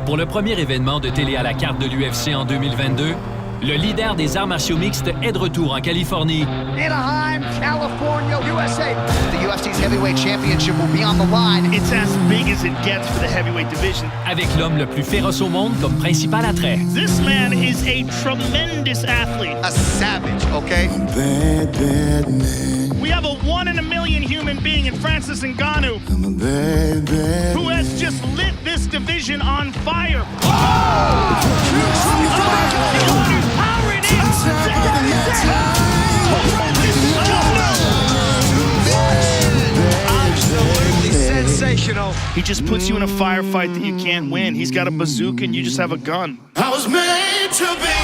Pour le premier événement de télé à la carte de l'UFC en 2022, le leader des arts martiaux mixtes est de retour en Californie. Anaheim, California, USA. The UFC's heavyweight championship will be on the line. It's as big as it gets for the heavyweight division. Avec l'homme le plus féroce au monde comme principal attrait. This man is a tremendous athlete. A savage, okay? Bad, bad man. We have a 1 in a million human being in Francis Ngannou, I'm a bad, bad who has just lit this division on fire. Absolutely sensational. He just puts you in a firefight that you can't win. He's got a bazooka and you just have a gun. I was made to be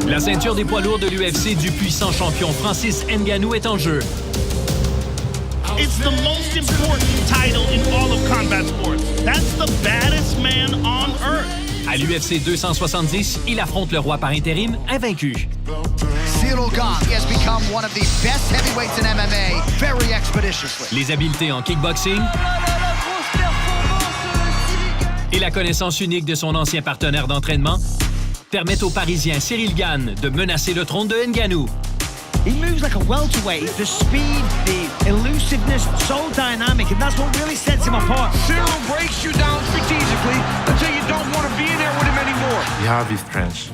La ceinture des poids lourds de l'UFC du puissant champion Francis NGANNOU est en jeu. It's the most important title in all of combat sports. That's the baddest man on earth. À l'UFC 270, il affronte le roi par intérim invaincu. Ciryl Gane has become one of the best heavyweights in MMA very expeditiously. Les habiletés en kickboxing et la connaissance unique de son ancien partenaire d'entraînement permettent au Parisien Ciryl Gane de menacer le trône de NGANNOU. He moves like a welterweight. The speed, the elusiveness, so dynamic, and that's what really sets him apart. Ciryl breaks you down strategically until you don't want to be in there with him anymore. You have his strength,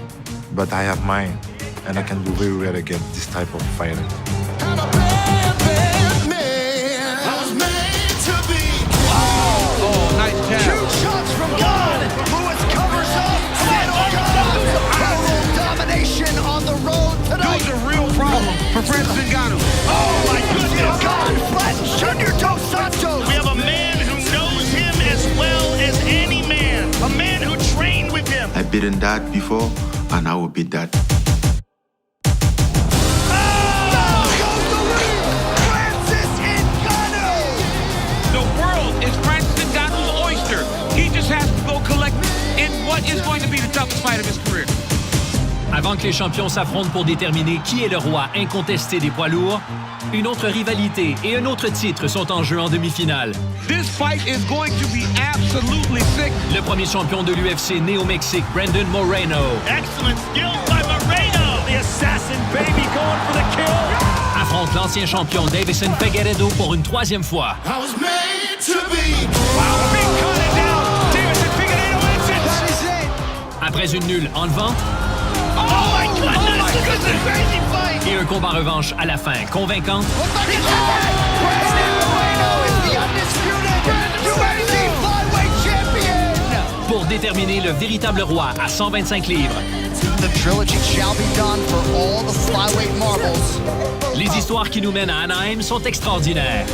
but I have mine, and I can do very well against this type of fighter. I'm a bad, bad man. I was made to be. Oh, nice jab. Two shots from Gane. Lewis covers up. Total domination on the road tonight. Dude's a real problem for Francis Ngannou. Oh my goodness! Gane flattens Junior Dos Santos. We have a man who knows him as well as any man. A man who trained with him. I've beaten that before, and I will beat that. The world is Francis Ngannou's oyster. He just has to go collect in what is going to be the toughest fight of his career. Avant que les champions s'affrontent pour déterminer qui est le roi incontesté des poids lourds, une autre rivalité et un autre titre sont en jeu en demi-finale. This fight is going to be absolutely sick. Le premier champion de l'UFC né au Mexique, Moreno, Excellent skill by Moreno. The assassin baby going for the kill. affronte l'ancien champion FIGUEIREDO pour une troisième fois. I was made to be. Wow, big cut down. Davison Figueiredo wins it. That is it. Après une nulle enlevante Oh my goodness, this is a crazy fight. et un combat revanche à la fin convaincante, Moreno is the undisputed UFC flyweight champion. pour déterminer le véritable roi à 125 livres. The trilogy shall be done for all the flyweight marbles. Les histoires qui nous mènent à Anaheim sont extraordinaires.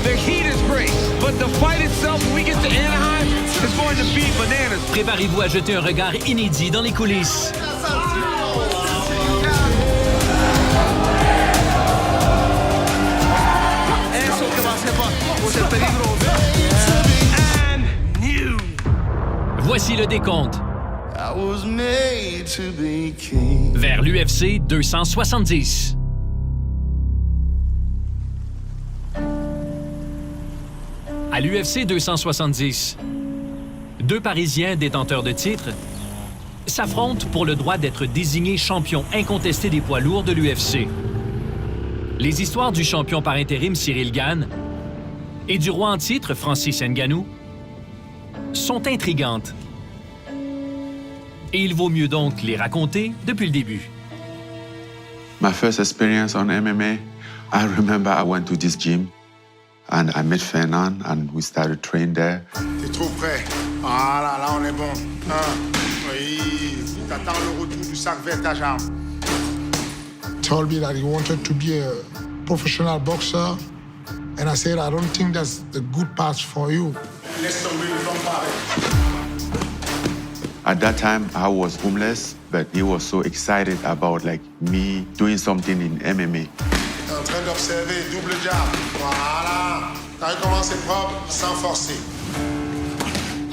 The heat is great, but the fight itself, when we get to Anaheim, is going to be bananas. Préparez-vous à jeter un regard inédit dans les coulisses. Voici le décompte I was made to be king. vers l'UFC 270. À l'UFC 270, deux Parisiens détenteurs de titres s'affrontent pour le droit d'être désignés champion incontesté des poids lourds de l'UFC. Les histoires du champion par intérim Ciryl Gane et du roi en titre Francis NGANNOU sont intrigantes. Et il vaut mieux donc les raconter depuis le début. My first experience on MMA, I remember I went to this gym and I met Fernand and we started training there. T'es trop près. Voilà, là on est bon. Oui, t'attends le retour du sac vert ta jambe. Told me that he wanted to be a professional boxer, and I said, I don't think that's the good path for you. Laisse tomber le temps pareil. At that time, I was homeless, but he was so excited about like me doing something in MMA. T'es en train d'observer, double jab. Voilà. T'as recommencé propre, sans forcer.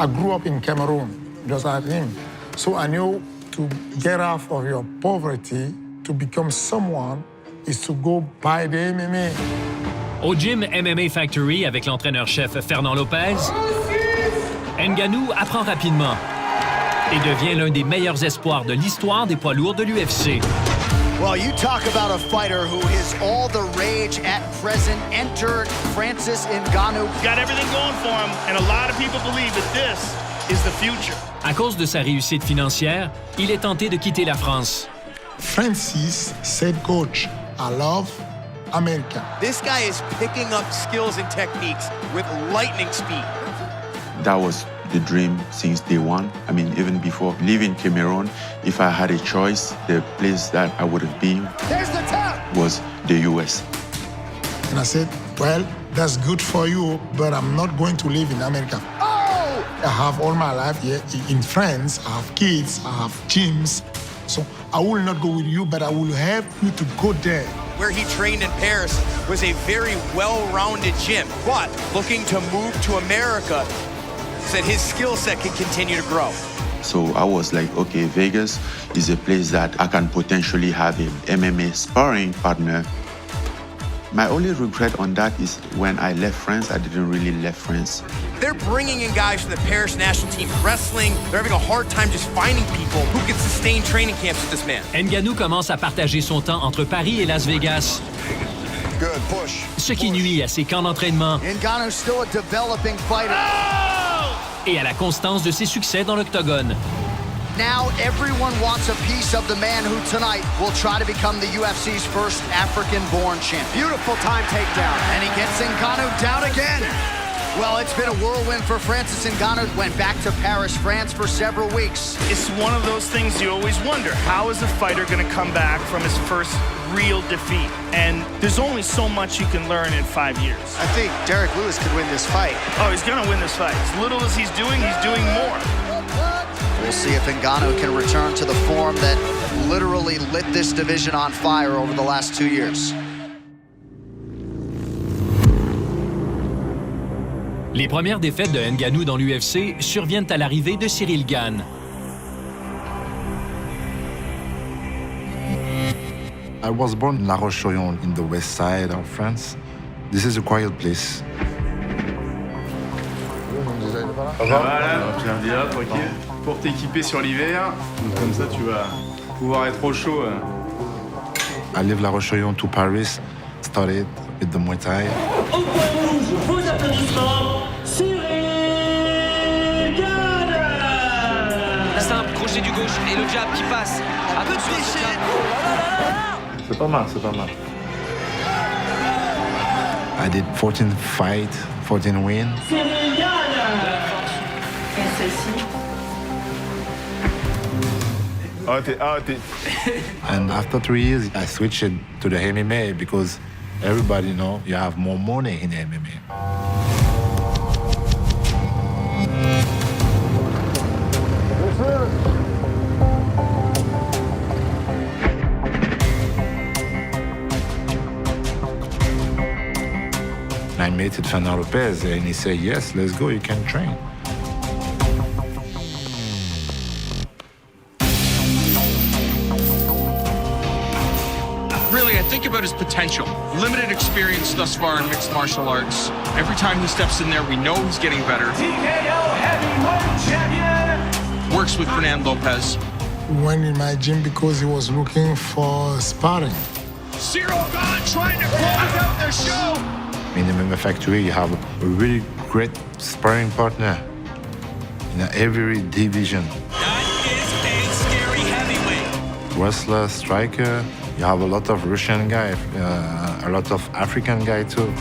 I grew up in Cameroon, just like him. So I knew to get out of your poverty, to become someone is to go buy the MMA. Au gym MMA Factory avec l'entraîneur-chef Fernand Lopez, NGANNOU apprend rapidement et devient l'un des meilleurs espoirs de l'histoire des poids lourds de l'UFC. Well, you talk about a fighter who is all the rage at present. Enter Francis Ngannou. Got everything going for him, and a lot of people believe that this is the future. À cause de sa réussite financière, il est tenté de quitter la France. Francis said, Coach, I love America. This guy is picking up skills and techniques with lightning speed. That was the dream since day one. I mean, even before leaving Cameroon, if I had a choice, the place that I would have been was the US. And I said, well, that's good for you, but I'm not going to live in America. Oh! I have all my life here in France. I have kids, I have gyms. So I will not go with you, but I will help you to go there. Where he trained in Paris was a very well-rounded gym, but looking to move to America, said his skill set can continue to grow. So I was like, okay, Vegas is a place that I can potentially have an MMA sparring partner. My only regret on that is when I left France, I didn't really leave France. They're bringing in guys from the Paris national team wrestling. They're having a hard time just finding people who can sustain training camps with this man. NGANNOU commence à partager son temps entre Paris et Las Vegas, Good push. ce qui nuit à ses camps d'entraînement Ngannou still a developing fighter. et à la constance de ses succès dans l'octogone. Now everyone wants a piece of the man who tonight will try to become the UFC's first African-born champ. Beautiful time takedown, and he gets Ngannou down again. Well, it's been a whirlwind for Francis Ngannou. Went back to Paris, France for several weeks. It's one of those things you always wonder. How is a fighter going to come back from his first real defeat? And there's only so much you can learn in 5 years. I think Derek Lewis could win this fight. Oh, he's going to win this fight. As little as he's doing more. We'll see if Ngannou can return to the form that literally lit this division on fire over the last 2 years. Les premières défaites de NGANNOU dans l'UFC surviennent à l'arrivée de Cyril GANE. I was born in La Roche-sur-Yon in the west side of France. This is a quiet place. Voilà, tu viens dire, tranquille. Pour t'équiper sur l'hiver, comme ça tu vas pouvoir être au chaud. I live La Roche-sur-Yon to Paris, started with the Muay Thai. Au point rouge, vos applaudissements, Cyril GANE. Simple, crochet du gauche et le jab qui passe. Un peu de déchet. C'est pas mal, c'est pas mal. I did 14 fights, 14 wins. Cyril GANE. Et celle-ci. And after 3 years, I switched to the MMA because everybody know you have more money in MMA. I met with Fernand Lopez and he said, yes, let's go, you can train. Really, I think about his potential. Limited experience thus far in mixed martial arts. Every time he steps in there, we know he's getting better. TKO heavyweight champion. Works with Fernand Lopez. Went in my gym because he was looking for sparring. Cyril GANE trying to close out the show. In the MMA Factory, you have a really great sparring partner in every division. That is a scary heavyweight. Wrestler, striker, you have a lot of Russian guy, a lot of African guy too.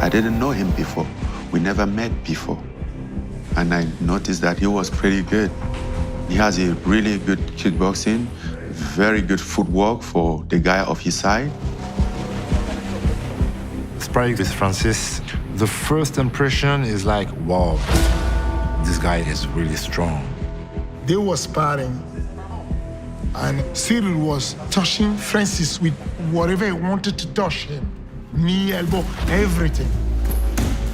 I didn't know him before. We never met before. And I noticed that he was pretty good. He has a really good kickboxing, very good footwork for the guy of his side. Sparring with Francis, the first impression is like, wow, this guy is really strong. They were sparring, and Cyril was touching Francis with whatever he wanted to touch him. Knee, elbow, everything.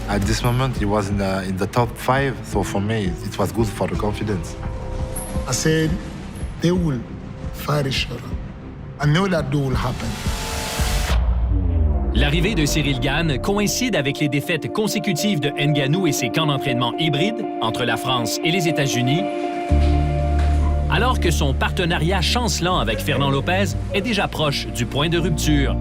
At this moment, he was in the top 5, so for me, it was good for the confidence. I said, they will fight each other. I know that will happen. L'arrivée de Cyril Gane coïncide avec les défaites consécutives de NGANNOU et ses camps d'entraînement hybrides entre la France et les États-Unis, alors que son partenariat chancelant avec Fernand Lopez est déjà proche du point de rupture.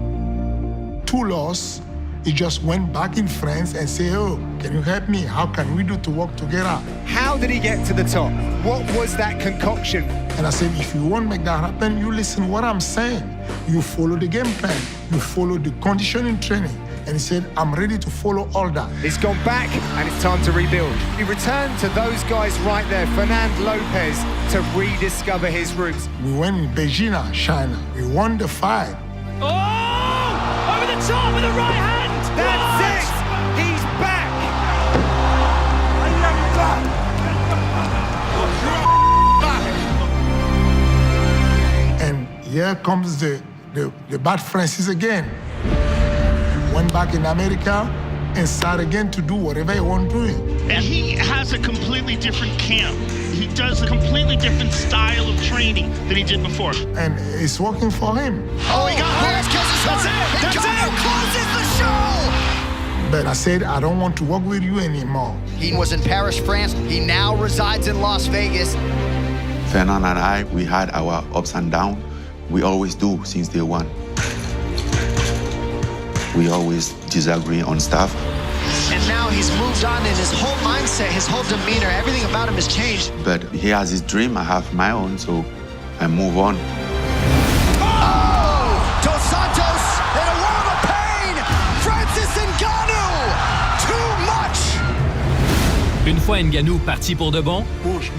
2 losses, he just went back in France and said, oh, can you help me? How can we do to work together? How did he get to the top? What was that concoction? And I said, if you want to make that happen, you listen what I'm saying. You follow the game plan. You follow the conditioning training. And he said, I'm ready to follow all that. He's gone back and it's time to rebuild. He returned to those guys right there, Fernand Lopez, to rediscover his roots. We went in Beijing, China. We won the fight. Oh! Over the top with the right hand! That's it! He's back! And here comes the bad Francis again. Went back in America and started again to do whatever he wanted doing. And he has a completely different camp. He does a completely different style of training than he did before. And it's working for him. Oh, he got hurt. That's it. NGANNOU closes the show. But I said, I don't want to work with you anymore. He was in Paris, France. He now resides in Las Vegas. Fernand and I, we had our ups and downs. We always do since day one. We always disagree on stuff. And now he's moved on in his whole mindset, his whole demeanor, everything about him has changed. But he has his dream, I have my own, so I move on. Oh! Dos Santos in a world of pain! Francis NGANNOU! Too much! Une fois NGANNOU parti pour de bon, Bouge.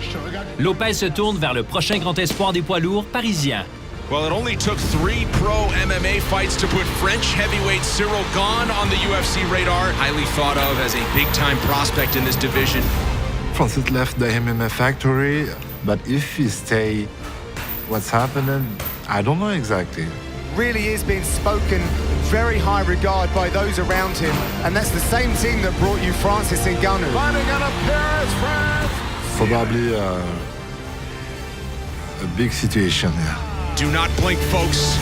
Je te regarde. Lopez se tourne vers le prochain grand espoir des poids lourds parisiens. Well, it only took 3 pro MMA fights to put French heavyweight Cyril Gane on the UFC radar. Highly thought of as a big-time prospect in this division. Francis left the MMA factory, but if he stay, what's happening, I don't know exactly. Really is being spoken very high regard by those around him, and that's the same team that brought you Francis NGANNOU. Fighting out of Paris, France. Probably a big situation here. Do not blink, folks.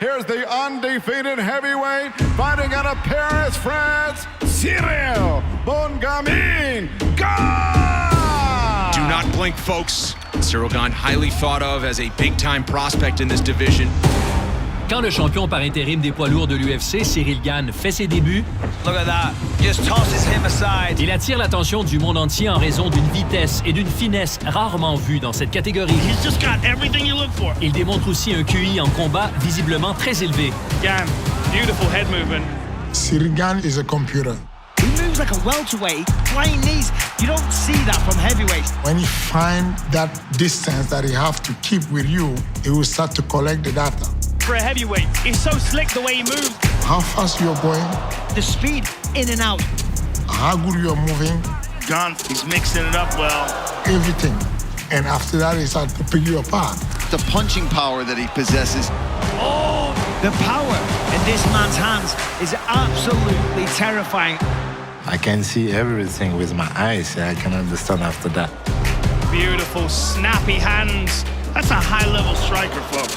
Here's the undefeated heavyweight fighting out of Paris, France, Cyril Gane. Do not blink, folks. Cyril Gane, highly thought of as a big-time prospect in this division. Quand le champion par intérim des poids lourds de l'UFC, Cyril Gane, fait ses débuts, Look at that. Just tosses him aside. il attire l'attention du monde entier en raison d'une vitesse et d'une finesse rarement vues dans cette catégorie. He's just got everything you look for. Il démontre aussi un QI en combat visiblement très élevé. Gane, beautiful head movement. Cyril Gane is a computer. He moves like a welterweight, flying knees. You don't see that from heavyweights. When he find that distance that he have to keep with you, he will start to collect the data. For a heavyweight, he's so slick the way he moves. How fast you're going, The speed in and out. how good you're moving, Gane, he's mixing it up well. everything. And after that, he starts to pick you apart. The punching power that he possesses. Oh, the power in this man's hands is absolutely terrifying. I can see everything with my eyes. I can understand after that. Beautiful, snappy hands. That's a high-level striker, folks.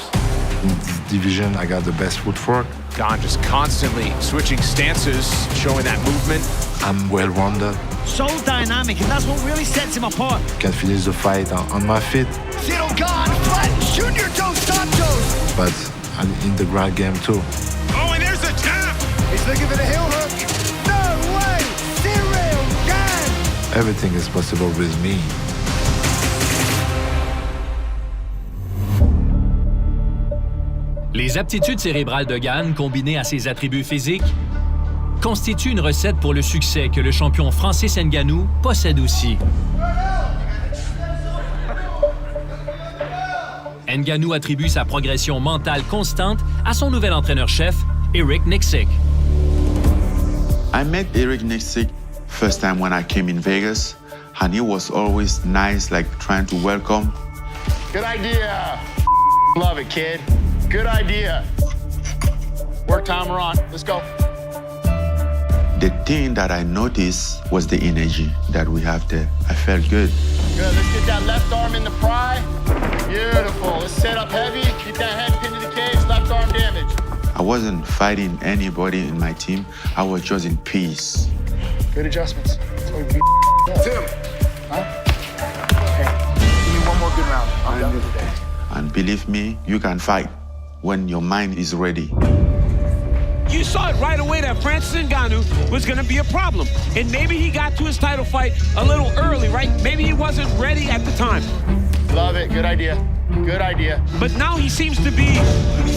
In this division, I got the best footwork. Gane just constantly switching stances, showing that movement. I'm well-rounded. So dynamic, and that's what really sets him apart. Can finish the fight on my feet, Cyril Gane flattens Junior Dos Santos. but I'm in the ground game too. Oh, and there's a tap! He's looking for the heel hook. No way! Cyril Gane! Everything is possible with me. Les aptitudes cérébrales de Gane, combinées à ses attributs physiques, constituent une recette pour le succès que le champion Francis NGANNOU possède aussi. NGANNOU attribue sa progression mentale constante à son nouvel entraîneur-chef, Eric Nicksick. I met Eric Nicksick first time when I came in Vegas, and he was always nice, like trying to welcome. Good idea. Love it, kid. Good idea. Work time, we're on. Let's go. The thing that I noticed was the energy that we have there. I felt good. Good, let's get that left arm in the pry. Beautiful, let's set up heavy. Keep that head pinned to the cage, left arm damage. I wasn't fighting anybody in my team. I was just in peace. Good adjustments. Tim. Huh? Okay. Give me one more good round. I'm done with today. And believe me, you can fight when your mind is ready. You saw it right away that Francis Ngannou was going to be a problem. And maybe he got to his title fight a little early, right? Maybe he wasn't ready at the time. Love it. Good idea. Good idea. But now he seems to be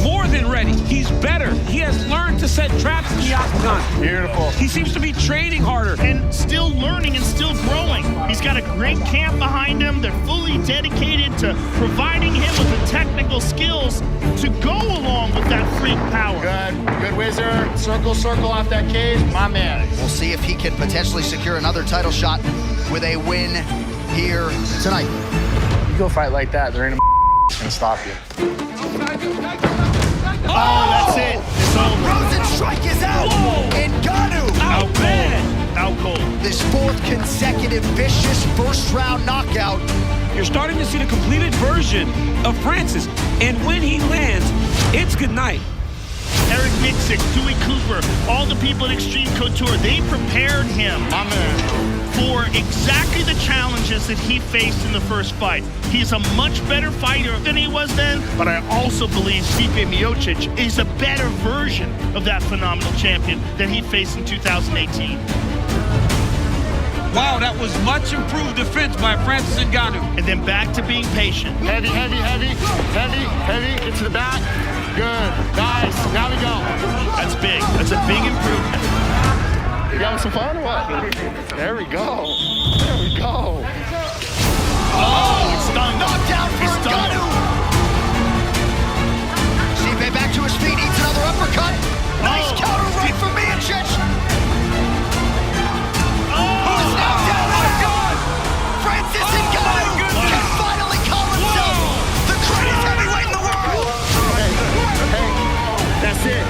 more than ready. He's better. He has learned to set traps in the octagon. Beautiful. He seems to be training harder. And still learning and still growing. He's got a great camp behind him. They're fully dedicated to providing him with the technical skills to go along with that freak power. Good. Good wizard. Circle, circle off that cage. My man. We'll see if he can potentially secure another title shot with a win here tonight. You go fight like that, there ain't a gonna stop you. Oh, that's it. It's over. Rosenstrike is out. NGANNOU out cold. Out cold. This fourth consecutive vicious first-round knockout. You're starting to see the completed version of Francis. And when he lands, it's good night. Eric Nixick, Dewey Cooper, all the people at Extreme Couture, they prepared him for exactly the challenges that he faced in the first fight. He's a much better fighter than he was then, but I also believe Stipe Miocic is a better version of that phenomenal champion that he faced in 2018. Wow, that was much improved defense by Francis Ngannou. And then back to being patient. Heavy, heavy, heavy, heavy, heavy, get to the back. Good, nice, now we go. That's big, that's a big improvement. You having some fun or what? There we go, there we go. Oh, it's done. Knockdown for NGANNOU. Stipe back to his feet, eats another uppercut. Nice counter right from Miocic. Who's knocked down? Oh, God! Francis NGANNOU can finally call himself the greatest heavyweight in the world. Hey, that's it.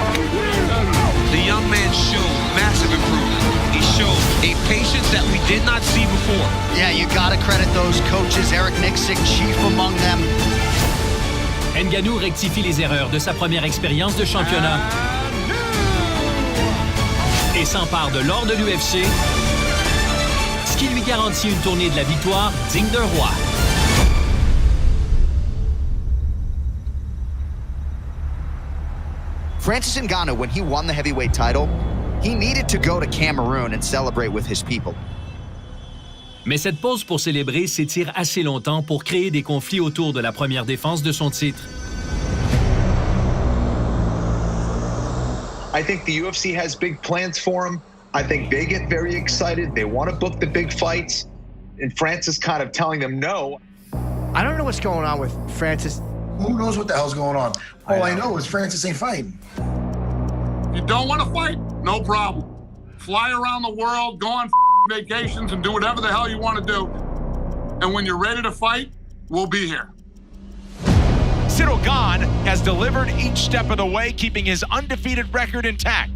The young man showed massive improvement. He showed a patience that we did not see before. Yeah, you gotta credit those coaches, Eric Nixick, chief among them. NGANNOU rectifie les erreurs de sa première expérience de championnat et s'empare de l'or de l'UFC, ce qui lui garantit une tournée de la victoire digne d'un roi. Francis NGANNOU, when he won the heavyweight title, he needed to go to Cameroon and celebrate with his people. Mais cette pause pour célébrer s'étire assez longtemps pour créer des conflits autour de la première défense de son titre. I think the UFC has big plans for him. I think they get very excited. They want to book the big fights. And Francis kind of telling them no. I don't know what's going on with Francis. Who knows what the hell's going on? All I know is Francis ain't fighting. You don't want to fight? No problem. Fly around the world, go on vacations, and do whatever the hell you want to do. And when you're ready to fight, we'll be here. Ciryl Gane has delivered each step of the way, keeping his undefeated record intact.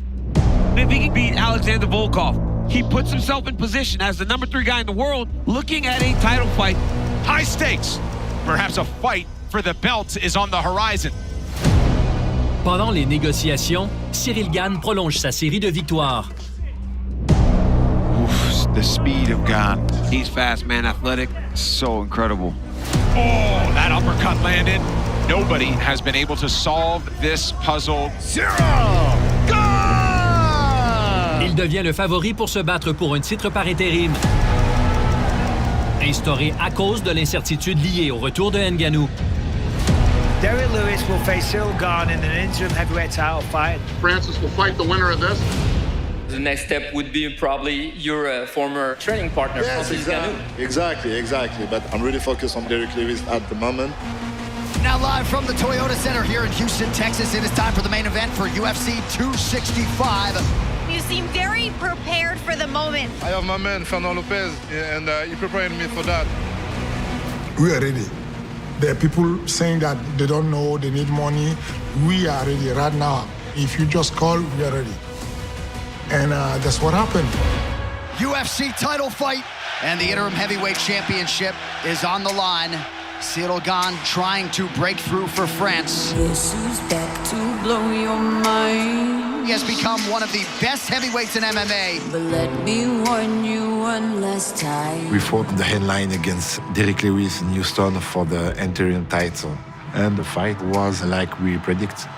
If he can beat Alexander Volkov, he puts himself in position as the number 3 guy in the world looking at a title fight. High stakes. Perhaps a fight for the belt is on the horizon. Pendant les négociations, Ciryl Gane prolonge sa série de victoires. Oof, the speed of Gane. He's fast, man, athletic. So incredible. Oh, that uppercut landed. Nobody has been able to solve this puzzle. Ciryl Gane! Il devient le favori pour se battre pour un titre par intérim, instauré à cause de l'incertitude liée au retour de NGANNOU. Derek Lewis will face Ciryl Gane in an interim heavyweight title fight. Francis will fight the winner of this. The next step would be probably your former training partner, Francis NGANNOU. Exactly. But I'm really focused on Derek Lewis at the moment. Now live from the Toyota Center here in Houston, Texas, it is time for the main event for UFC 265. You seem very prepared for the moment. I have my man, Fernando Lopez, and he prepared me for that. We are ready. There are people saying that they don't know, they need money. We are ready right now. If you just call, we are ready. And that's what happened. UFC title fight, and the interim heavyweight championship is on the line. Cyril Gane trying to break through for France. Guess who's back to blow your mind? He has become one of the best heavyweights in MMA. But let me warn you one last time. We fought the headline against Derek Lewis in Houston for the interim title. And the fight was like we predicted.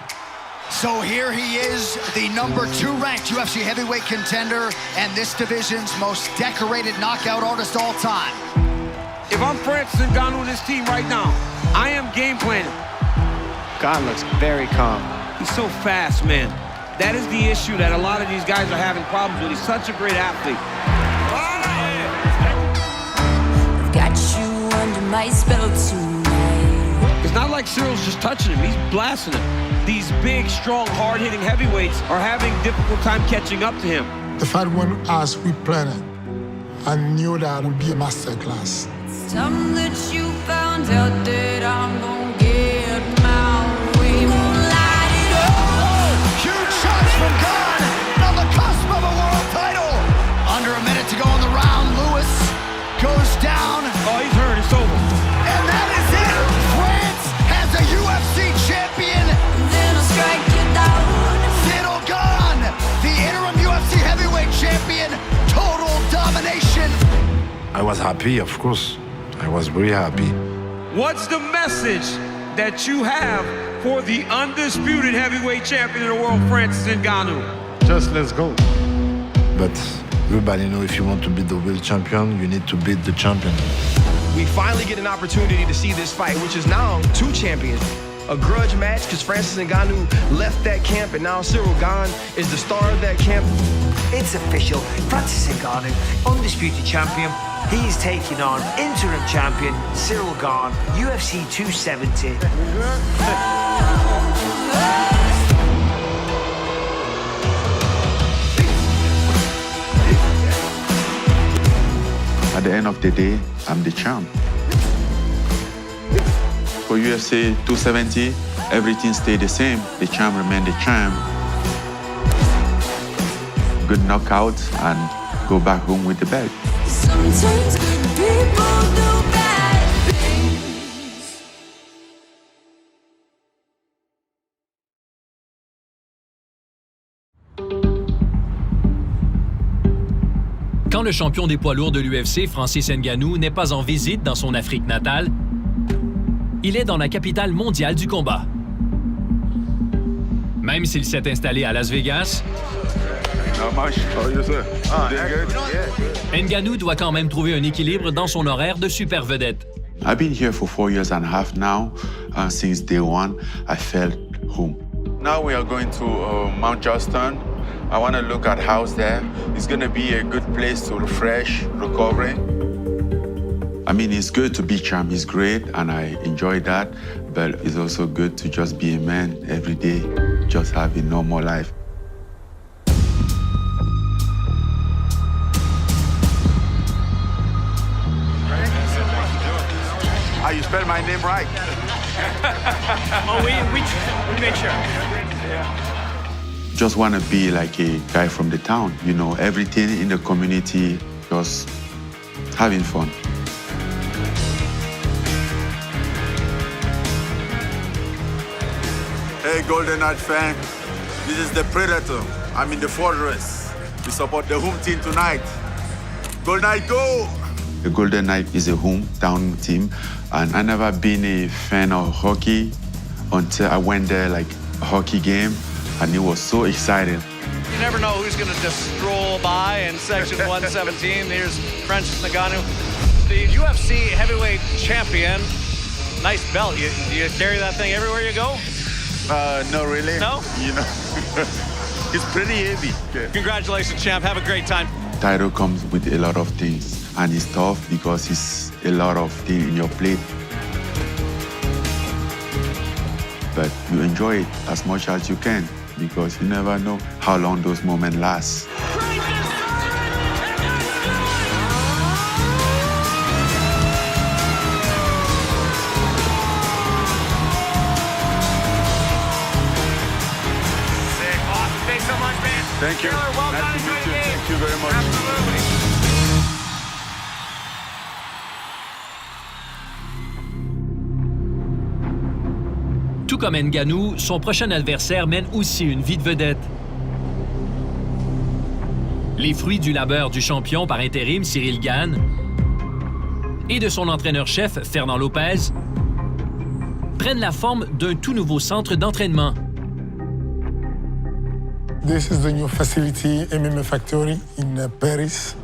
So here he is, the #2 ranked UFC heavyweight contender and this division's most decorated knockout artist all time. If I'm Francis Ngannou with this team right now, I am game planning. Gane looks very calm. He's so fast, man. That is the issue that a lot of these guys are having problems with. He's such a great athlete. I've got you under my spell tonight. It's not like Cyril's just touching him. He's blasting him. These big, strong, hard-hitting heavyweights are having a difficult time catching up to him. The fight went as we planned it. I knew that would be a masterclass. Time that you found out that I'm gonna get my way. Won't light it up. Huge shots from Gane on the cusp of a world title. Under a minute to go in the round, Lewis goes down. Oh, he's hurt. It's over. And that is it. France has a UFC champion. Then I'll strike you down. Cyril Gane, the interim UFC heavyweight champion. Total domination. I was happy, of course. I was very happy. What's the message that you have for the undisputed heavyweight champion of the world, Francis Ngannou? Just let's go. But everybody knows if you want to be the world champion, you need to beat the champion. We finally get an opportunity to see this fight, which is now 2 champions. A grudge match because Francis Ngannou left that camp, and now Cyril Gane is the star of that camp. It's official. Francis Ngannou, undisputed champion. He's taking on interim champion Cyril Gane, UFC 270. At the end of the day, I'm the champ. For UFC 270, everything stayed the same. The champ remained the champ. Good knockout and go back home with the belt. Sometimes good people do bad things. Quand le champion des poids lourds de l'UFC, Francis Ngannou, n'est pas en visite dans son Afrique natale, il est dans la capitale mondiale du combat. Même s'il s'est installé à Las Vegas, Ngannou doit quand même trouver un équilibre dans son horaire de super vedette. I've been here for 4 years and a half now. Since day one, I felt home. Now we are going to Mount Justin. I want to look at house there. It's going to be a good place to refresh, recovering. I mean, it's good to be champ. It's great, and I enjoy that. But it's also good to just be a man every day, just have a normal life. You spelled my name right. Oh, we make sure. Just want to be like a guy from the town, you know, everything in the community, just having fun. Hey, Golden Knight fan. This is the Predator. I'm in the Fortress. We support the home team tonight. Golden Knight, go! The Golden Knight is a hometown team, and I never been a fan of hockey until I went there, like a hockey game, and it was so exciting. You never know who's going to just stroll by in section 117. Here's Francis Ngannou, the UFC heavyweight champion. Nice belt. Do you carry that thing everywhere you go? No, really. No? You know, it's pretty heavy. Congratulations, champ. Have a great time. Title comes with a lot of things, and it's tough because it's a lot of things in your plate. But you enjoy it as much as you can because you never know how long those moments last. Thank you. Well nice done, to meet you. Game. Thank you very much. Absolutely. Tout comme NGANNOU, son prochain adversaire mène aussi une vie de vedette. Les fruits du labeur du champion par intérim Cyril GANE et de son entraîneur-chef Fernand Lopez prennent la forme d'un tout nouveau centre d'entraînement. This is the new facility, MMA Factory in Paris.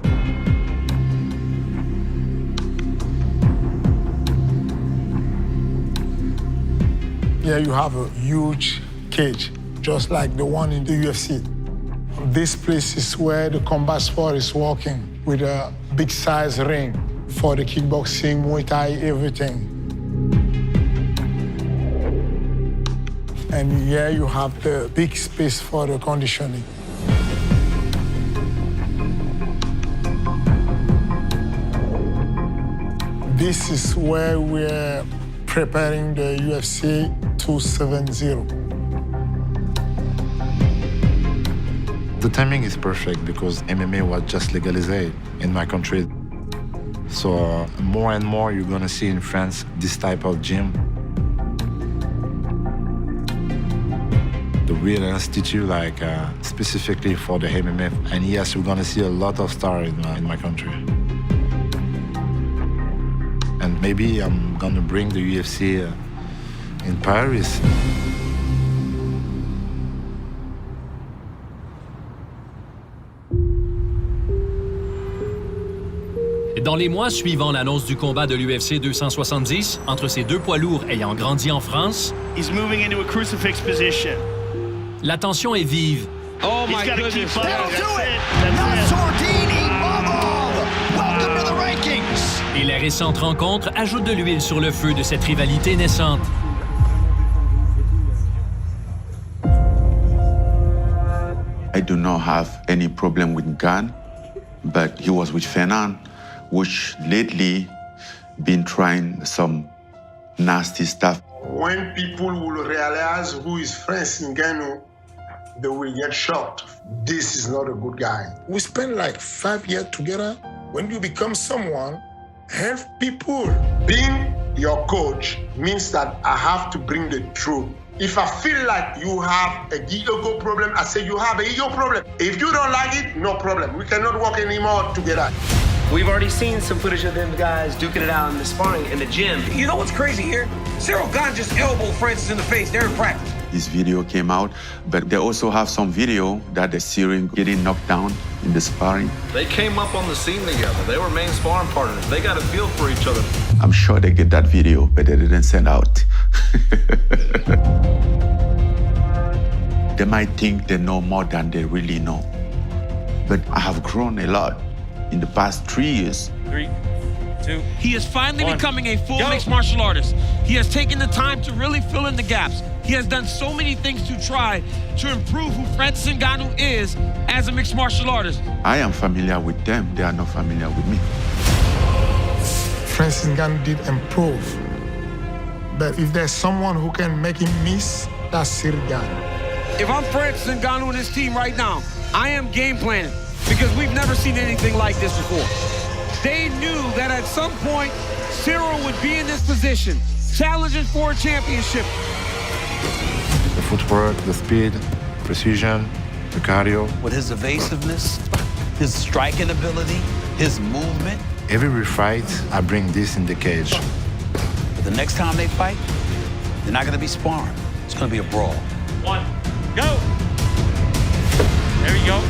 Here you have a huge cage, just like the one in the UFC. This place is where the combat sport is working, with a big size ring for the kickboxing, Muay Thai, everything. And here you have the big space for the conditioning. This is where we're preparing the UFC 270. The timing is perfect because MMA was just legalized in my country. So more and more you're gonna see in France this type of gym. The real institute, like specifically for the MMA. And yes, we're gonna see a lot of stars in my country. And maybe I'm gonna bring the UFC in Paris. Dans les mois suivant l'annonce du combat de l'UFC 270 entre ces deux poids lourds ayant grandi en France, He's moving into a crucifix position. la tension est vive. Oh my He's got to goodness. keep up. That'll That's do it. it. Now That's it. Sordini Bobov. Welcome to the rankings. Et les récentes rencontres ajoutent de l'huile sur le feu de cette rivalité naissante. I do not have any problem with GANE, but he was with Fernand, which lately been trying some nasty stuff. When people will realize who is Francis Ngannou, they will get shocked. This is not a good guy. We spent like 5 years together. When you become someone, help people. Being your coach means that I have to bring the truth. If I feel like you have a ego problem, I say you have an ego problem. If you don't like it, no problem. We cannot work anymore together. We've already seen some footage of them guys duking it out in the sparring in the gym. You know what's crazy here? Cyril Gane just elbowed Francis in the face. They're in practice. This video came out, but they also have some video that the Syrian getting knocked down in the sparring. They came up on the scene together. They were main sparring partners. They got a feel for each other. I'm sure they get that video, but they didn't send out. They might think they know more than they really know. But I have grown a lot in the past 3 years. 3, 2. He is finally becoming a full mixed martial artist. He has taken the time to really fill in the gaps. He has done so many things to try to improve who Francis Ngannou is as a mixed martial artist. I am familiar with them. They are not familiar with me. Francis Ngannou did improve. But if there's someone who can make him miss, that's Cyril Gane. If I'm Francis Ngannou and his team right now, I am game planning because we've never seen anything like this before. They knew that at some point, Cyril would be in this position, challenging for a championship. The footwork, the speed, precision, the cardio. With his evasiveness, his striking ability, his movement. Every fight, I bring this in the cage. But the next time they fight, they're not going to be sparring. It's going to be a brawl. 1, go. There you go.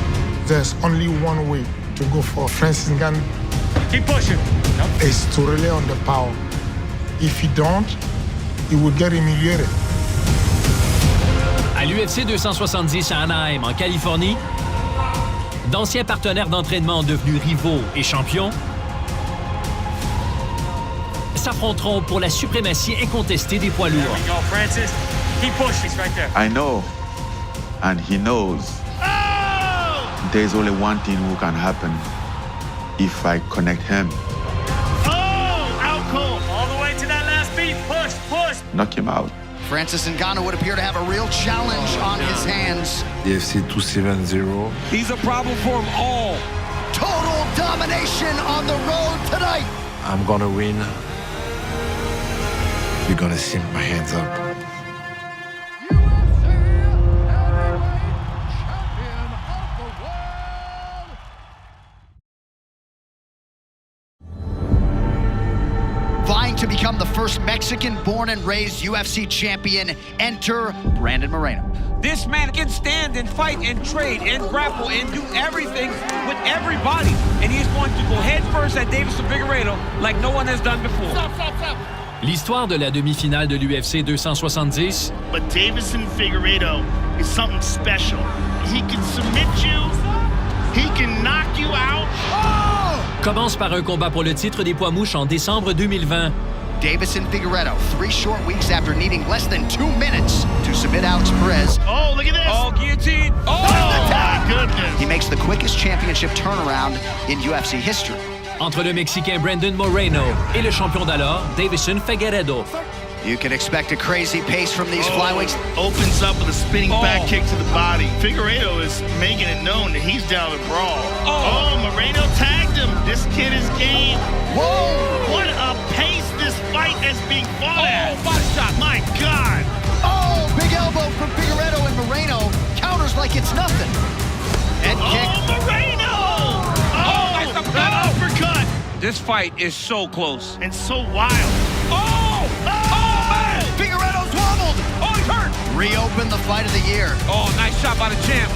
There's only one way to go for Francis Ngannou. Keep pushing. Nope. Is to rely on the power. If you don't, you will get humiliated. À l'UFC 270 à Anaheim, en Californie, d'anciens partenaires d'entraînement devenus rivaux et champions s'affronteront pour la suprématie incontestée des poids lourds. There we go, Francis. Keep pushing. He's right there. I know, and he knows. There's only one thing who can happen if I connect him. Oh, out cold. All the way to that last beat. Push, push. Knock him out. Francis Ngannou would appear to have a real challenge on his hands. The UFC 270. He's a problem for them all. Total domination on the road tonight. I'm gonna win. You're gonna see my hands up. Vying to become the first Mexican-born and raised UFC champion, enter Brandon Moreno. This man can stand and fight and trade and grapple and do everything with everybody. And he's going to go head first at Davison Figueiredo like no one has done before. L'histoire de la demi-finale de l'UFC 270. But Davison Figueiredo is something special. He can submit you. He can knock you out. Commence par un combat pour le titre des poids mouches en décembre 2020. Davison Figueiredo, 3 short weeks after needing less than 2 minutes to submit Alex Perez. Oh, look at this. Oh, guillotine. Oh, my goodness. He makes the quickest championship turnaround in UFC history. Entre le Mexicain Brandon Moreno et le champion d'alors, Davison Figueiredo. You can expect a crazy pace from these flyweights. Opens up with a spinning back kick to the body. Figueiredo is making it known that he's down to brawl. Oh, Moreno tagged him. This kid is game. Whoa! What a pace this fight is being fought at. Body shot. My God. Oh, big elbow from Figueiredo, and Moreno counters like it's nothing. Head kick. Moreno! Oh, that uppercut. This fight is so close. And so wild. Oh, man. Figueiredo's wobbled. Oh, he's hurt. Reopen the fight of the year. Oh, nice shot by the champ.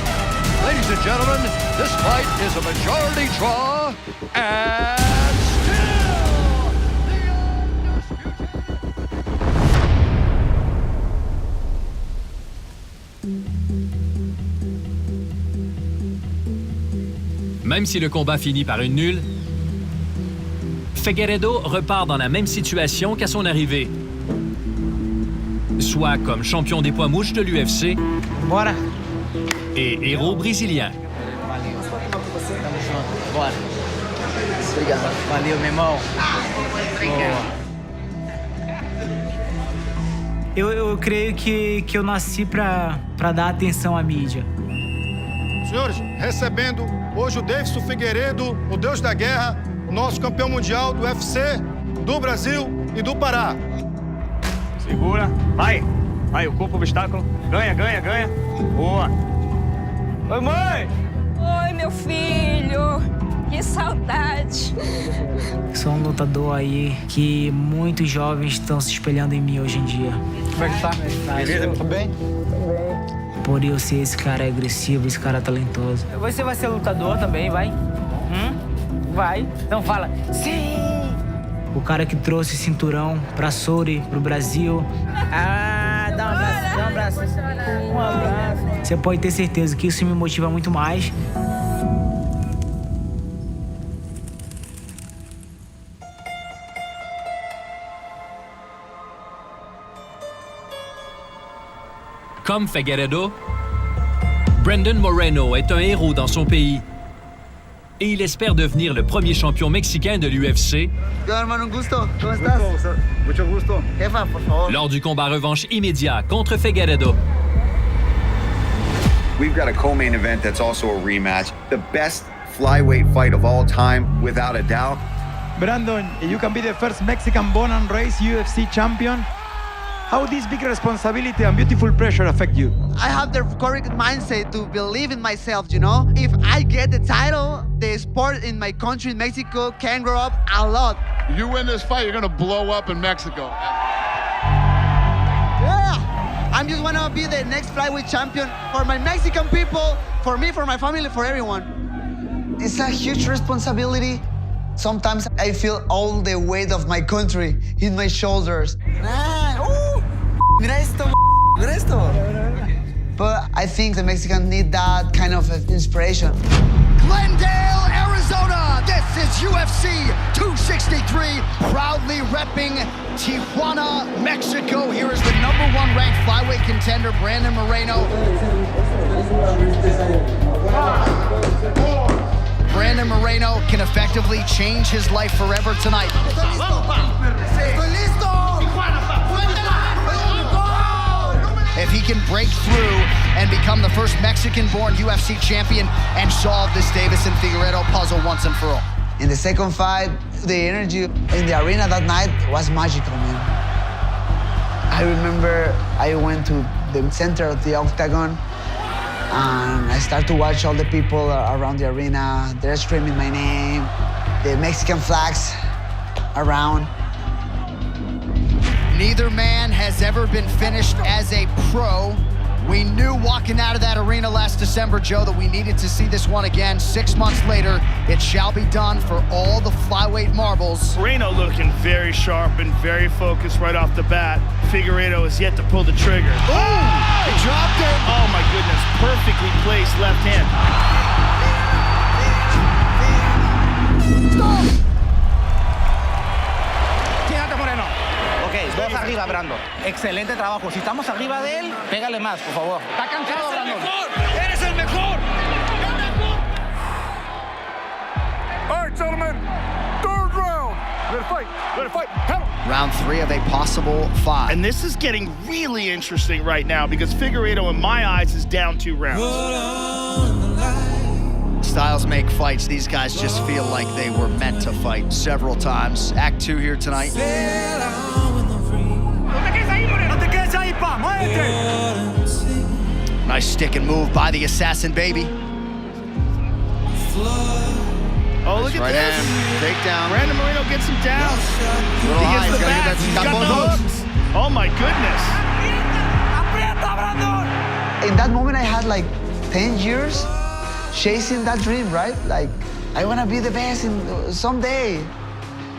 Ladies and gentlemen, this fight is a majority draw, and still Même si le combat finit par une nulle, Figueiredo repart dans la même situation qu'à son arrivée. Soit comme champion des poids mouches de l'UFC et héros brésilien. Obrigado. Valeu, meu irmão. Eu creio que eu nasci para dar atenção à mídia. Senhores, recebendo hoje o Davison Figueiredo, o Deus da Guerra, nosso campeão mundial do UFC, do Brasil e do Pará. Segura. Vai. Vai, ocupa o obstáculo. Ganha, ganha, ganha. Boa. Oi, mãe! Oi, meu filho. Que saudade. Sou um lutador aí que muitos jovens estão se espelhando em mim hoje em dia. Como é que tá? Beleza? Tudo bem? Por eu ser esse cara agressivo, esse cara talentoso. Você vai ser lutador também, vai? Vai. Então fala. Sim! O cara que trouxe cinturão pra Souri, pro Brasil. Dá um abraço, dá um abraço. Um abraço. Você pode ter certeza que isso me motiva muito mais. Comme Figueiredo, Brandon Moreno est un héros dans son pays et il espère devenir le premier champion mexicain de l'UFC. Hermano, un gusto. ¿Cómo estás? Mucho gusto. Jefa, por favor. Lors du combat revanche immédiat contre Figueiredo. We've got a co-main event that's also a rematch. The best flyweight fight of all time, without a doubt. Brandon, you can be the first Mexican-born and raised UFC champion. How this big responsibility and beautiful pressure affect you? I have the correct mindset to believe in myself, you know? If I get the title, the sport in my country, Mexico, can grow up a lot. You win this fight, you're gonna blow up in Mexico. Yeah! I just wanna be the next flyweight champion for my Mexican people, for me, for my family, for everyone. It's a huge responsibility. Sometimes I feel all the weight of my country in my shoulders. Mira esto, mira esto. But I think the Mexicans need that kind of inspiration. Glendale, Arizona. This is UFC 263, proudly repping Tijuana, Mexico. Here is the #1 ranked flyweight contender, Brandon Moreno. Brandon Moreno can effectively change his life forever tonight. if he can break through and become the first Mexican-born UFC champion and solve this Davis and Figueiredo puzzle once and for all. In the second fight, the energy in the arena that night was magical, man. I remember I went to the center of the octagon and I started to watch all the people around the arena. They're screaming my name, the Mexican flags around. Neither man has ever been finished as a pro. We knew walking out of that arena last December, Joe, that we needed to see this one again. 6 months later, it shall be done for all the flyweight marbles. Moreno looking very sharp and very focused right off the bat. Figueiredo has yet to pull the trigger. Oh! He dropped it! Oh my goodness, perfectly placed left hand. Stop! Moreno. Ok, dos arriba, Brandon. Excelente trabajo. Si estamos arriba de él, pégale más, por favor. Está cansado, Brandon. ¡Eres el mejor! All right, gentlemen. Third round. Let it fight. Let it fight. Round 3 of a possible 5. And this is getting really interesting right now because Figueiredo, in my eyes, is down 2 rounds. Styles make fights. These guys just feel like they were meant to fight several times. Act 2 here tonight. Nice stick and move by the assassin, baby. Oh, look at this. Takedown. Brandon Moreno gets him down. Little He high. gets the back. He's got the hooks. Oh, my goodness. In that moment, I had like 10 years chasing that dream, right? Like, I want to be the best in someday,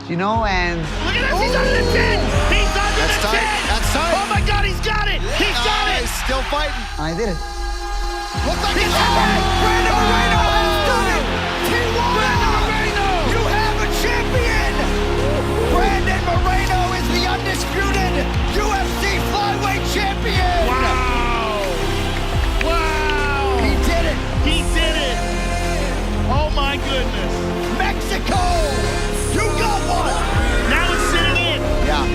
you know, and... Look at this, he's under the chin! He's under the chin! That's tight. Oh my God, he's got it! He's got it! He's still fighting. And I did it. Looks like He's got it! Brandon Moreno has done it! He won! Brandon Moreno! You have a champion! Brandon Moreno is the undisputed UFC flyweight champion! Wow! Wow! He did it! He did it! Oh my goodness! Mexico! You got one! Now it's sitting in! Yeah.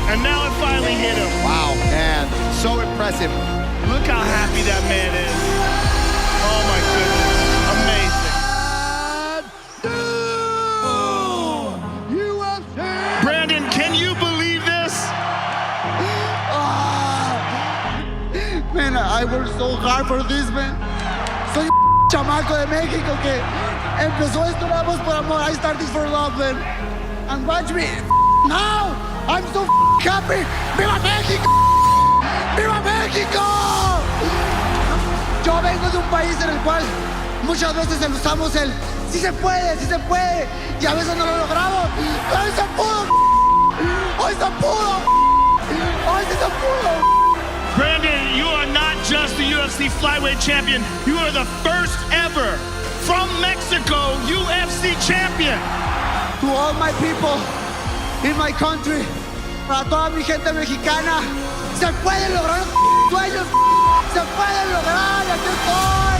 And now it finally hit him. Wow, man. So impressive. Look how happy that man is. Oh my goodness. Amazing. Brandon, can you believe this? Man, I worked so hard for this, man. Soy un chamaco de México que empezó esto nada más por amor. I started for love, man. And watch me now. I'm so happy. ¡Viva México! ¡Viva México! Yo vengo de un país en el cual muchas veces usamos el sí se puede, y a veces no lo logramos. Pero hoy se pudo. Hoy se pudo. Hoy sí se pudo. Brandon, you are not just the UFC flyweight champion. You are the first ever from Mexico UFC champion. To all my people in my country, para toda mi gente mexicana, se pueden lograr los sueños, se pueden lograr, aquí estoy.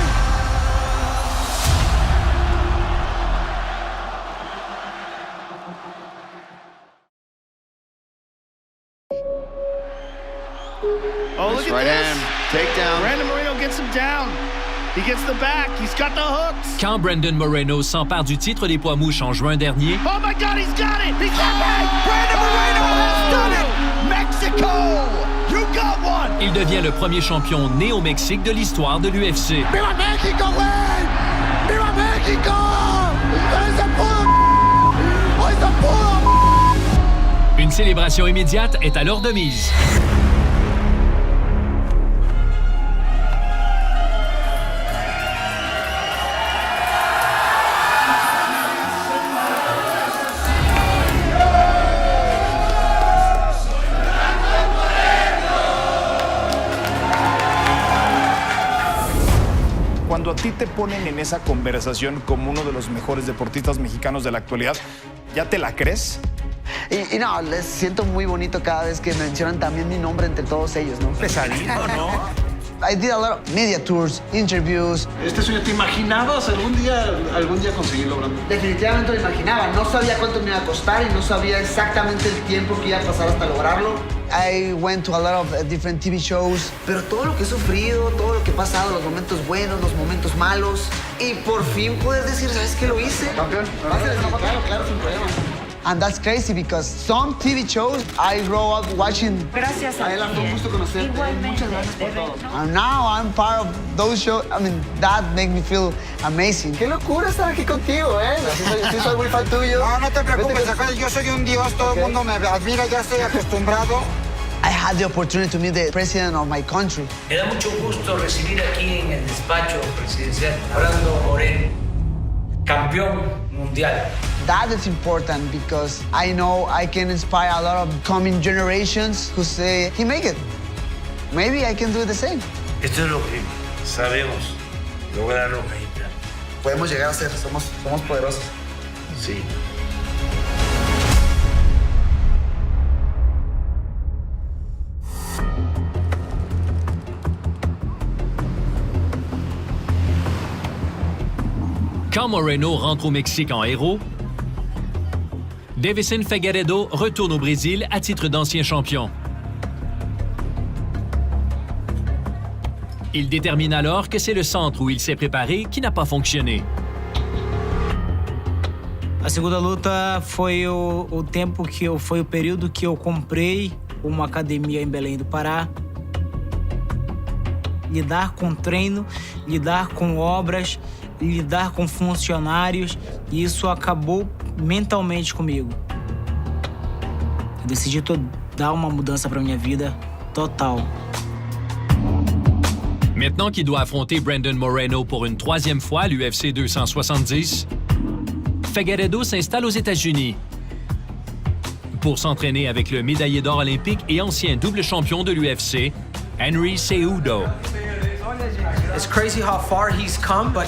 Oh, look at this. Takedown. Brandon Moreno gets him down. He gets the back. He's got the hooks. Quand Brandon Moreno s'empare du titre des poids mouches en juin dernier, Oh my God, he's got it! He's got it! Brandon Moreno has done it! Mexico! You got one! il devient le premier champion né au Mexique de l'histoire de l'UFC. ¡Viva México, güey! ¡Viva México! ¡Hoy se pudo! ¡Hoy se pudo! Une célébration immédiate est alors de mise. Cuando a ti te ponen en esa conversación como uno de los mejores deportistas mexicanos de la actualidad, ¿ya te la crees? Y no, les siento muy bonito cada vez que mencionan también mi nombre entre todos ellos, ¿no? Pesadito, ¿no? I did a lot of media tours, interviews. Este sueño, ¿te imaginabas algún día conseguirlo, Brandon? Definitivamente lo imaginaba. No sabía cuánto me iba a costar y no sabía exactamente el tiempo que iba a pasar hasta lograrlo. I went to a lot of different TV shows. Pero todo lo que he sufrido, todo lo que he pasado, los momentos buenos, los momentos malos, y por fin puedes decir, ¿sabes qué lo hice? Campeón. Claro, sin problema. And that's crazy because some TV shows I grew up watching. Gracias a Aela, fue un gusto conocerte. Muchas gracias por todo. And now I'm part of those shows. I mean, that makes me feel amazing. Qué locura estar aquí contigo, ¿eh? Sí soy muy fan tuyo. No te preocupes, acá yo soy un dios, todo el mundo me admira, ya estoy acostumbrado. I had the opportunity to meet the president of my country. Me da mucho gusto recibir aquí en el despacho presidencial a Brando Moreno, campeón mundial. That is important because I know I can inspire a lot of coming generations who say, he make it. Maybe I can do the same. Esto es lo que sabemos lograr los mexicanos. Podemos llegar a ser, somos poderosos. Sí. Quand Moreno rentre au Mexique en héros, Deiveson Figueiredo retourne au Brésil à titre d'ancien champion. Il détermine alors que c'est le centre où il s'est préparé qui n'a pas fonctionné. A segunda luta foi o tempo foi o período que eu comprei uma academia em Belém do Pará. Lidar com treino, lidar com obras, lidar com funcionários, e isso acabou mentalmente comigo. Eu decidi dar uma mudança para minha vida total. Maintenant qu'il doit affronter Brandon Moreno pour une troisième fois à l'UFC 270, Figueiredo s'installe aux États-Unis pour s'entraîner avec le médaillé d'or olympique et ancien double champion de l'UFC, Henry Cejudo. It's crazy how far he's come, but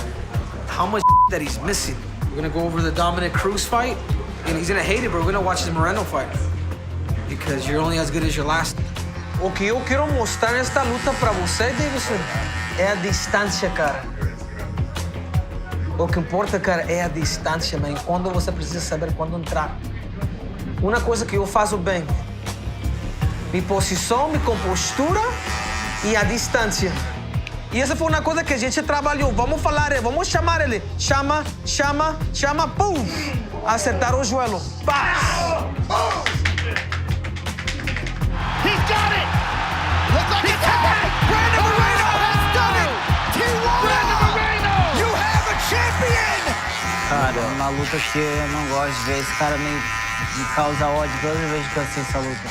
how much that he's missing. We're gonna go over the Dominic Cruz fight, and he's gonna hate it, but we're gonna watch the Moreno fight. Because you're only as good as your last. O que eu quero mostrar nesta luta pra você, Deiveson, é a distância, cara. O que importa, cara, é a distância, man. Quando você precisa saber quando entrar. Uma coisa que eu faço bem, minha posição, minha compostura e a distância. E essa foi uma coisa que a gente trabalhou. Vamos falar, vamos chamar ele. Chama, chama, chama, pum! Acertar o joelho. Pá! He's got it! Look like it's happening! Brandon Moreno has done it! Brandon Moreno! You have a champion! Cara, é uma luta que eu não gosto de ver. Esse cara me causa ódio toda vez que eu assisto essa luta.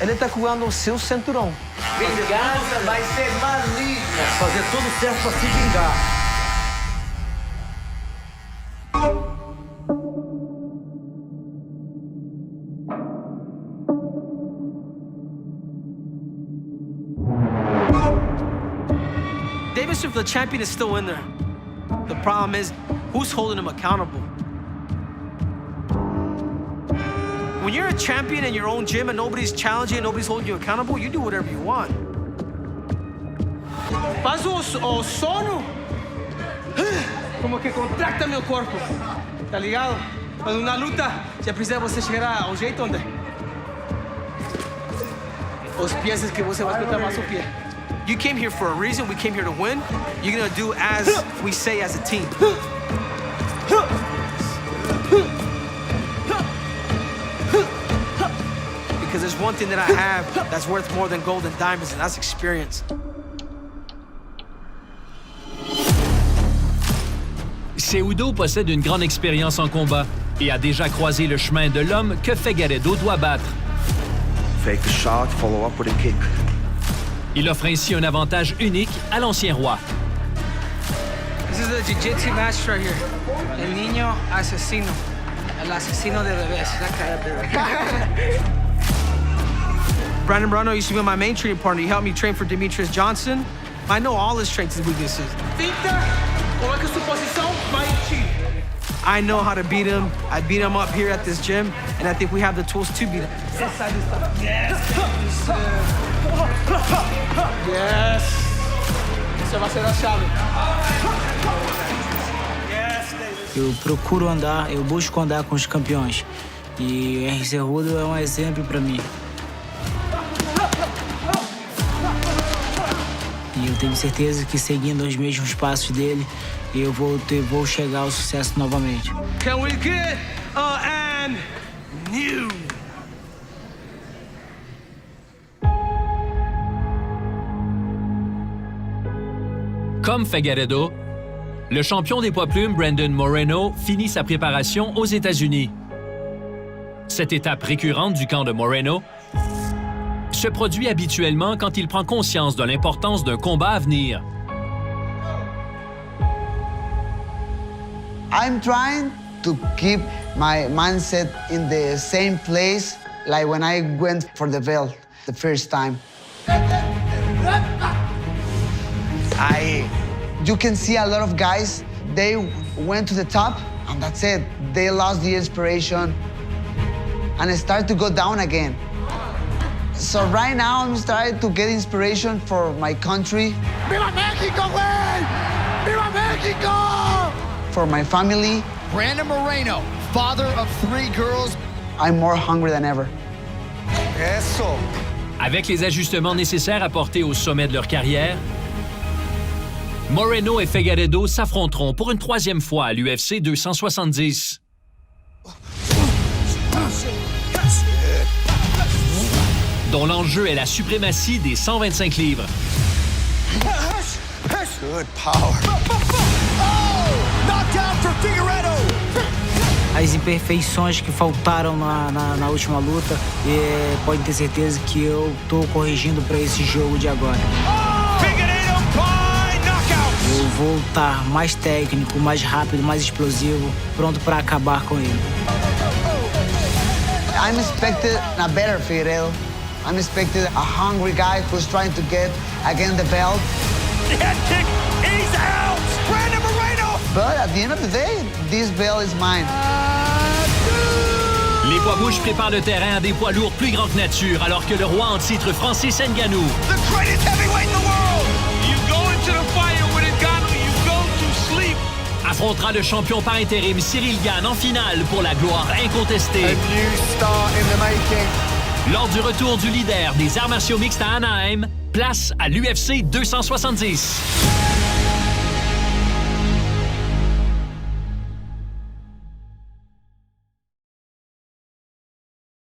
Ele tá cuidando o seu cinturão. Vingança vai ser maligna. Fazer tudo certo pra se vingar. Deiveson, the champion, is still in there. The problem is, who's holding him accountable? When you're a champion in your own gym and nobody's challenging and nobody's holding you accountable, you do whatever you want. Faz o sono como que contracta meu corpo, tá ligado? Mas na luta, já precisa você chegar ao jeito onde os pies que você vai escutar mais o pé. You came here for a reason. We came here to win. You're gonna do as we say as a team. Because there's one thing that I have that's worth more than gold and diamonds, and that's experience. Cejudo possède une grande expérience en combat et a déjà croisé le chemin de l'homme que Figueiredo doit battre. Fake the shot, follow up with a kick. Il offre ainsi un avantage unique à l'ancien roi. This is a jiu-jitsu match right here. El niño asesino. El asesino de bebés. Brandon Moreno used to be my main training partner. He helped me train for Demetrius Johnson. I know all his strengths and weaknesses. I know how to beat him. I beat him up here at this gym, and I think we have the tools to beat him. Yes. Essa vai ser a chave. Eu procuro andar, eu busco andar com os campeões. E o Henry Cejudo é um exemplo para mim. E eu tenho certeza que seguindo os mesmos passos dele, eu vou chegar ao sucesso novamente. Can we get an new? Comme Figueiredo, le champion des poids plumes Brandon Moreno finit sa préparation aux États-Unis. Cette étape récurrente du camp de Moreno se produit habituellement quand il prend conscience de l'importance d'un combat à venir. I'm trying to keep my mindset in the same place like when I went for the belt the first time. You can see a lot of guys, they went to the top and that's it. They lost the inspiration and it started to go down again. So right now I'm starting to get inspiration for my country. ¡Viva México, güey! ¡Viva México! For my family. Brandon Moreno, father of 3 girls. I'm more hungry than ever. Eso. Avec les ajustements nécessaires apportés au sommet de leur carrière, Moreno et Figueiredo s'affronteront pour une 3e fois à l'UFC 270. Dont l'enjeu est la suprématie des 125 livres. Good power. Oh! Knockdown for Figueiredo! As imperfeições que faltaram na última luta, pode ter certeza que eu tô corrigindo para esse jogo de agora. Eu vou estar mais técnico, mais rápido, mais explosivo, pronto para acabar com ele. I'm expecting a better Figueiredo. I'm expecting a hungry guy who's trying to get again the belt. The head kick, he's out! Brandon Moreno! But at the end of the day, this belt is mine. Les poids-mouches préparent le terrain à des poids lourds plus grands que nature, alors que le roi en titre Francis Ngannou The greatest heavyweight in the world! You go into the fire with Ngannou, you go to sleep. affrontera le champion par intérim Cyril Gane en finale pour la gloire incontestée. A new star in the making. Lors du retour du leader des arts martiaux mixtes à Anaheim, place à l'UFC 270.